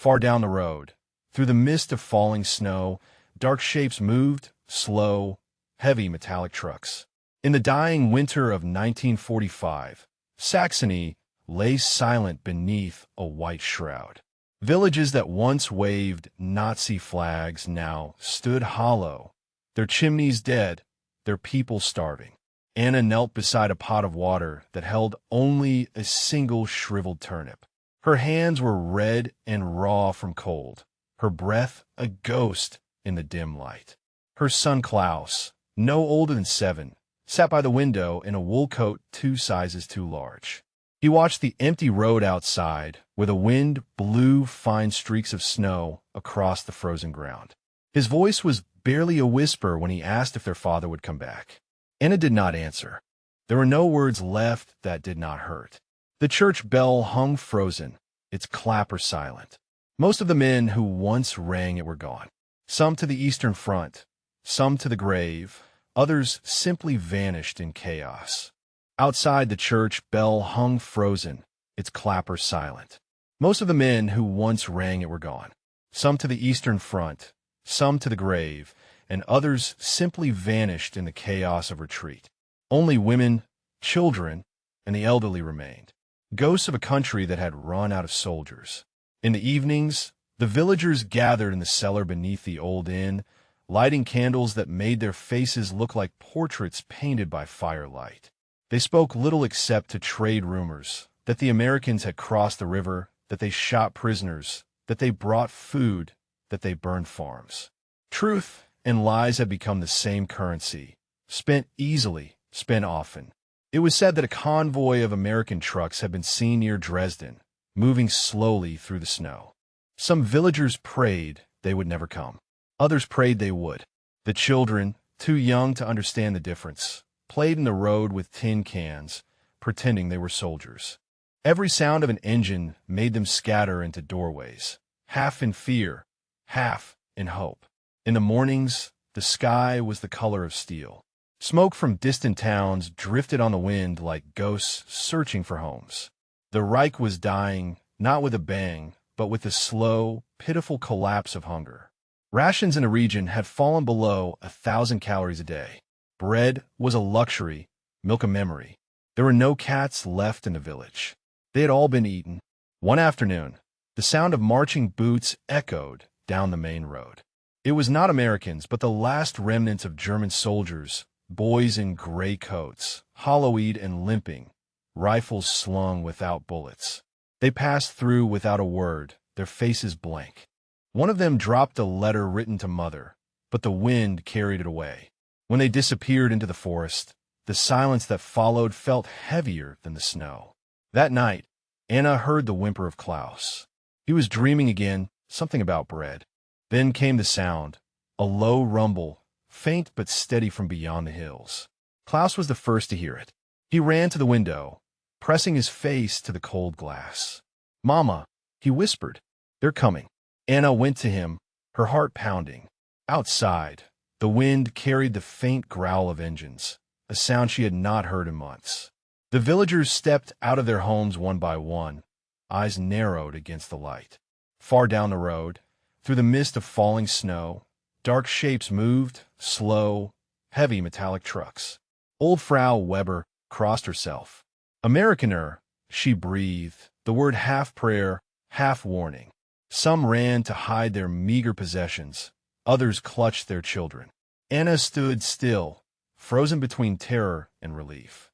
Far down the road, through the mist of falling snow, dark shapes moved, slow, heavy metallic trucks. In the dying winter of 1945, Saxony lay silent beneath a white shroud. Villages that once waved Nazi flags now stood hollow, their chimneys dead, their people starving. Anna knelt beside a pot of water that held only a single shriveled turnip. Her hands were red and raw from cold, her breath a ghost in the dim light. Her son Klaus, no older than 7, sat by the window in a wool coat 2 sizes too large. He watched the empty road outside, where the wind blew fine streaks of snow across the frozen ground. His voice was barely a whisper when he asked if their father would come back. Anna did not answer. There were no words left that did not hurt. The church bell hung frozen, its clapper silent. Most of the men who once rang it were gone. Some to the Eastern Front, some to the grave, others simply vanished in chaos. Outside the church bell hung frozen, its clapper silent. Most of the men who once rang it were gone. Some to the Eastern Front, some to the grave, and others simply vanished in the chaos of retreat. Only women, children, and the elderly remained, ghosts of a country that had run out of soldiers. In the evenings, the villagers gathered in the cellar beneath the old inn, lighting candles that made their faces look like portraits painted by firelight. They spoke little except to trade rumors, that the Americans had crossed the river, that they shot prisoners, that they brought food, that they burned farms. Truth and lies had become the same currency, spent easily, spent often. It was said that a convoy of American trucks had been seen near Dresden, moving slowly through the snow. Some villagers prayed they would never come. Others prayed they would. The children, too young to understand the difference, played in the road with tin cans, pretending they were soldiers. Every sound of an engine made them scatter into doorways, half in fear, half in hope. In the mornings, the sky was the color of steel. Smoke from distant towns drifted on the wind like ghosts searching for homes. The Reich was dying, not with a bang, but with the slow, pitiful collapse of hunger. Rations in the region had fallen below 1,000 calories a day. Bread was a luxury, milk a memory. There were no cats left in the village. They had all been eaten. One afternoon, the sound of marching boots echoed down the main road. It was not Americans, but the last remnants of German soldiers, boys in gray coats, hollow-eyed and limping, rifles slung without bullets. They passed through without a word, their faces blank. One of them dropped a letter written to Mother, but the wind carried it away. When they disappeared into the forest, the silence that followed felt heavier than the snow. That night, Anna heard the whimper of Klaus. He was dreaming again, something about bread. Then came the sound, a low rumble, faint but steady from beyond the hills. Klaus was the first to hear it. He ran to the window, pressing his face to the cold glass. "Mama," he whispered, "they're coming." Anna went to him, her heart pounding. Outside, the wind carried the faint growl of engines, a sound she had not heard in months. The villagers stepped out of their homes one by one, eyes narrowed against the light. Far down the road, through the mist of falling snow, dark shapes moved, slow, heavy metallic trucks. Old Frau Weber crossed herself. "Americaner," she breathed, the word half prayer, half warning. Some ran to hide their meager possessions. Others clutched their children. Anna stood still, frozen between terror and relief.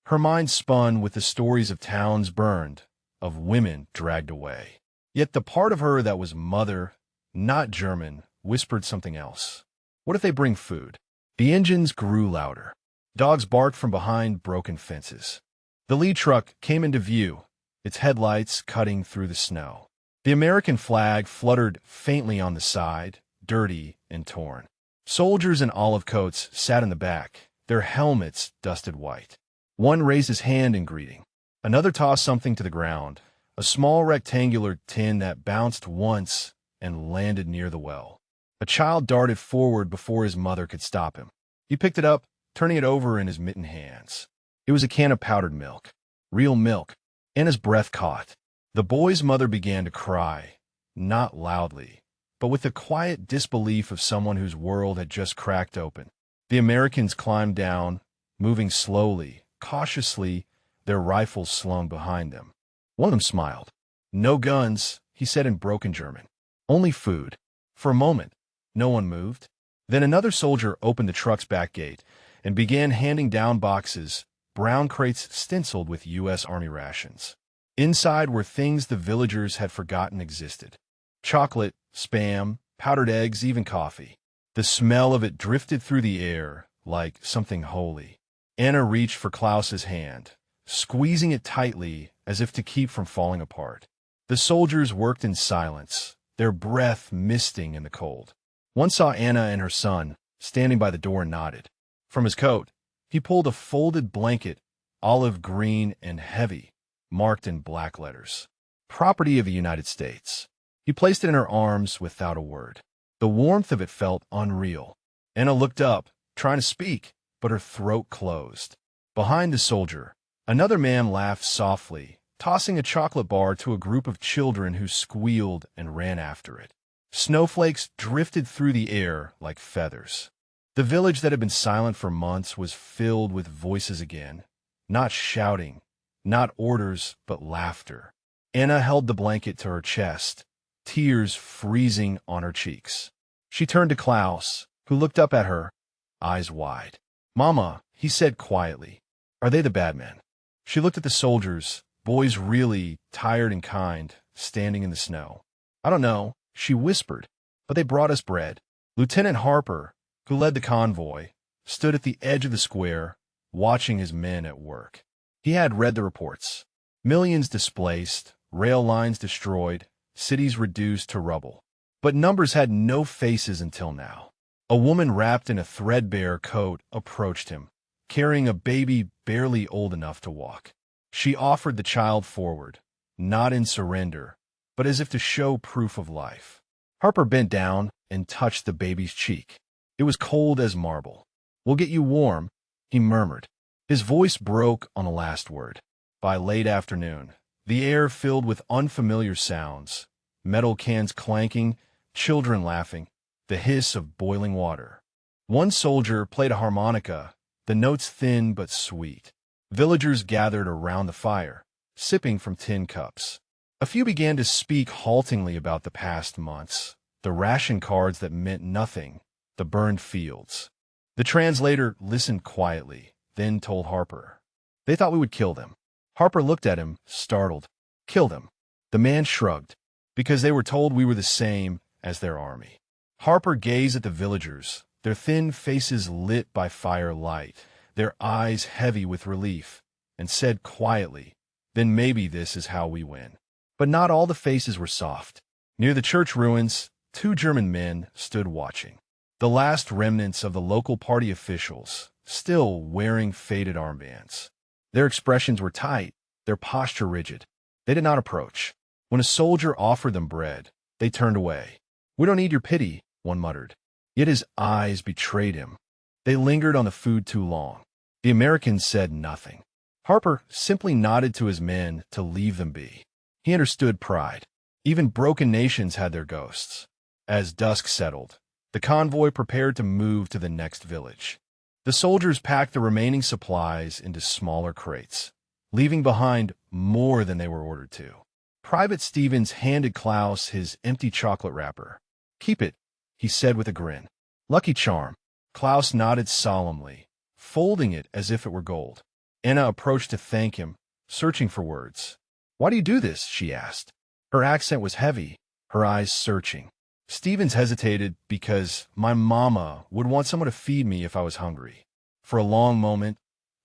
Her mind spun with the stories of towns burned, of women dragged away. Yet the part of her that was mother, not German, whispered something else. What if they bring food? The engines grew louder. Dogs barked from behind broken fences. The lead truck came into view, its headlights cutting through the snow. The American flag fluttered faintly on the side, dirty and torn. Soldiers in olive coats sat in the back, their helmets dusted white. One raised his hand in greeting. Another tossed something to the ground, a small rectangular tin that bounced once and landed near the well. A child darted forward before his mother could stop him. He picked it up, turning it over in his mittened hands. It was a can of powdered milk. Real milk. Anna's breath caught. The boy's mother began to cry, not loudly, but with the quiet disbelief of someone whose world had just cracked open. The Americans climbed down, moving slowly, cautiously, their rifles slung behind them. One of them smiled. "No guns," he said in broken German. "Only food." For a moment, no one moved. Then another soldier opened the truck's back gate and began handing down boxes, brown crates stenciled with U.S. Army rations. Inside were things the villagers had forgotten existed. Chocolate, Spam, powdered eggs, even coffee. The smell of it drifted through the air like something holy. Anna reached for Klaus's hand, squeezing it tightly as if to keep from falling apart. The soldiers worked in silence, their breath misting in the cold. One saw Anna and her son, standing by the door, and nodded. From his coat, he pulled a folded blanket, olive green and heavy, marked in black letters. "Property of the United States." He placed it in her arms without a word. The warmth of it felt unreal. Anna looked up, trying to speak, but her throat closed. Behind the soldier, another man laughed softly, tossing a chocolate bar to a group of children who squealed and ran after it. Snowflakes drifted through the air like feathers. The village that had been silent for months was filled with voices again, not shouting, not orders, but laughter. Anna held the blanket to her chest, tears freezing on her cheeks. She turned to Klaus, who looked up at her, eyes wide. "Mama," he said quietly, "are they the bad men?" She looked at the soldiers, boys really tired and kind, standing in the snow. "I don't know," she whispered, "but they brought us bread." Lieutenant Harper, who led the convoy, stood at the edge of the square, watching his men at work. He had read the reports. Millions displaced, rail lines destroyed, cities reduced to rubble. But numbers had no faces until now. A woman wrapped in a threadbare coat approached him, carrying a baby barely old enough to walk. She offered the child forward, not in surrender, but as if to show proof of life. Harper bent down and touched the baby's cheek. It was cold as marble. "We'll get you warm," he murmured. His voice broke on the last word. By late afternoon, the air filled with unfamiliar sounds, metal cans clanking, children laughing, the hiss of boiling water. One soldier played a harmonica, the notes thin but sweet. Villagers gathered around the fire, sipping from tin cups. A few began to speak haltingly about the past months, the ration cards that meant nothing, the burned fields. The translator listened quietly, then told Harper. "They thought we would kill them." Harper looked at him, startled. "Kill them?" The man shrugged. "Because they were told we were the same as their army." Harper gazed at the villagers, their thin faces lit by firelight, their eyes heavy with relief, and said quietly, "Then maybe this is how we win." But not all the faces were soft. Near the church ruins, two German men stood watching. The last remnants of the local party officials, still wearing faded armbands. Their expressions were tight, their posture rigid. They did not approach. When a soldier offered them bread, they turned away. "We don't need your pity," one muttered. Yet his eyes betrayed him. They lingered on the food too long. The Americans said nothing. Harper simply nodded to his men to leave them be. He understood pride. Even broken nations had their ghosts. As dusk settled, the convoy prepared to move to the next village. The soldiers packed the remaining supplies into smaller crates, leaving behind more than they were ordered to. Private Stevens handed Klaus his empty chocolate wrapper. "Keep it," he said with a grin. "Lucky charm." Klaus nodded solemnly, folding it as if it were gold. Anna approached to thank him, searching for words. "Why do you do this?" she asked. Her accent was heavy, her eyes searching. Stevens hesitated because my mama would want someone to feed me if I was hungry. For a long moment,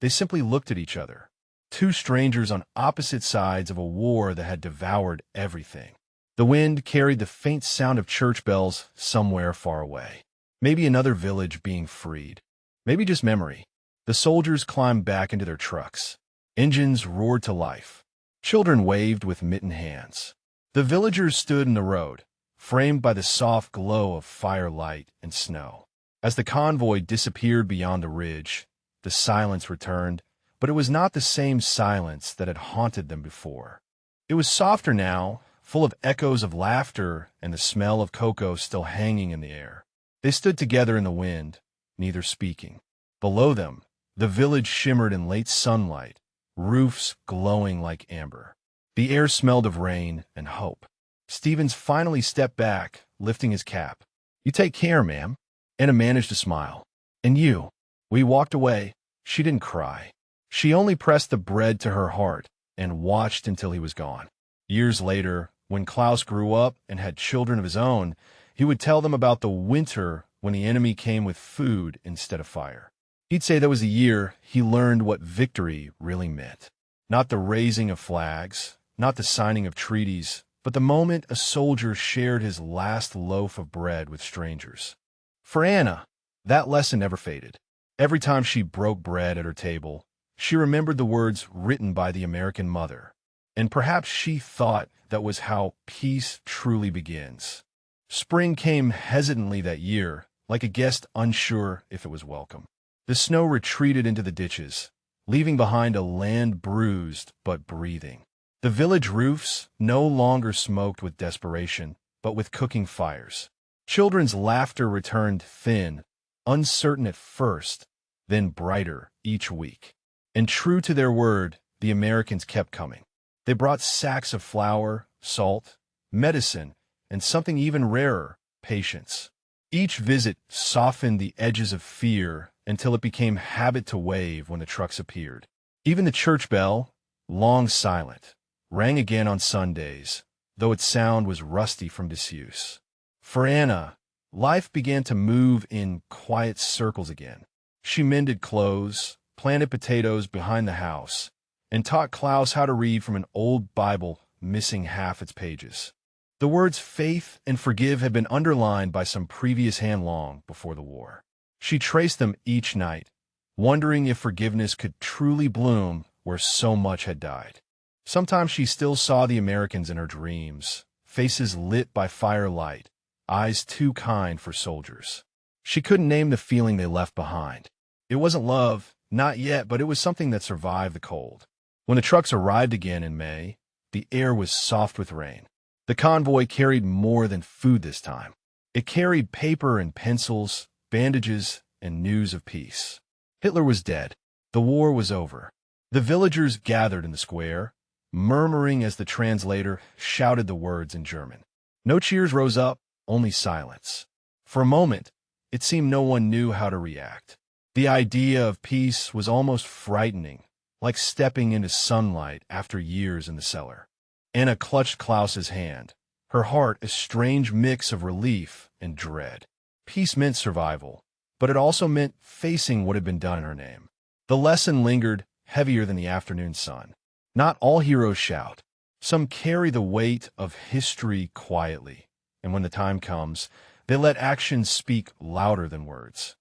they simply looked at each other. Two strangers on opposite sides of a war that had devoured everything. The wind carried the faint sound of church bells somewhere far away. Maybe another village being freed. Maybe just memory. The soldiers climbed back into their trucks. Engines roared to life. Children waved with mittened hands. The villagers stood in the road, framed by the soft glow of firelight and snow. As the convoy disappeared beyond the ridge, the silence returned, but it was not the same silence that had haunted them before. It was softer now, full of echoes of laughter and the smell of cocoa still hanging in the air. They stood together in the wind, neither speaking. Below them, the village shimmered in late sunlight, roofs glowing like amber. The air smelled of rain and hope. Stevens finally stepped back, lifting his cap. "You take care, ma'am." Anna managed to smile. "And you?" We walked away. She didn't cry. She only pressed the bread to her heart and watched until he was gone. Years later, when Klaus grew up and had children of his own, he would tell them about the winter when the enemy came with food instead of fire. He'd say that was the year he learned what victory really meant. Not the raising of flags, not the signing of treaties, but the moment a soldier shared his last loaf of bread with strangers. For Anna, that lesson never faded. Every time she broke bread at her table, she remembered the words written by the American mother, and perhaps she thought that was how peace truly begins. Spring came hesitantly that year, like a guest unsure if it was welcome. The snow retreated into the ditches, leaving behind a land bruised but breathing. The village roofs no longer smoked with desperation, but with cooking fires. Children's laughter returned thin, uncertain at first, then brighter each week. And true to their word, the Americans kept coming. They brought sacks of flour, salt, medicine, and something even rarer, patience. Each visit softened the edges of fear until it became habit to wave when the trucks appeared. Even the church bell, long silent, rang again on Sundays, though its sound was rusty from disuse. For Anna, life began to move in quiet circles again. She mended clothes, planted potatoes behind the house, and taught Klaus how to read from an old Bible missing half its pages. The words faith and forgive had been underlined by some previous hand long before the war. She traced them each night, wondering if forgiveness could truly bloom where so much had died. Sometimes she still saw the Americans in her dreams, faces lit by firelight, eyes too kind for soldiers. She couldn't name the feeling they left behind. It wasn't love, not yet, but it was something that survived the cold. When the trucks arrived again in May, the air was soft with rain. The convoy carried more than food this time. It carried paper and pencils, bandages, and news of peace. Hitler was dead. The war was over. The villagers gathered in the square, murmuring as the translator shouted the words in German. No cheers rose up, only silence. For a moment, it seemed no one knew how to react. The idea of peace was almost frightening, like stepping into sunlight after years in the cellar. Anna clutched Klaus's hand, her heart a strange mix of relief and dread. Peace meant survival, but it also meant facing what had been done in her name. The lesson lingered, heavier than the afternoon sun. Not all heroes shout. Some carry the weight of history quietly, and when the time comes, they let actions speak louder than words.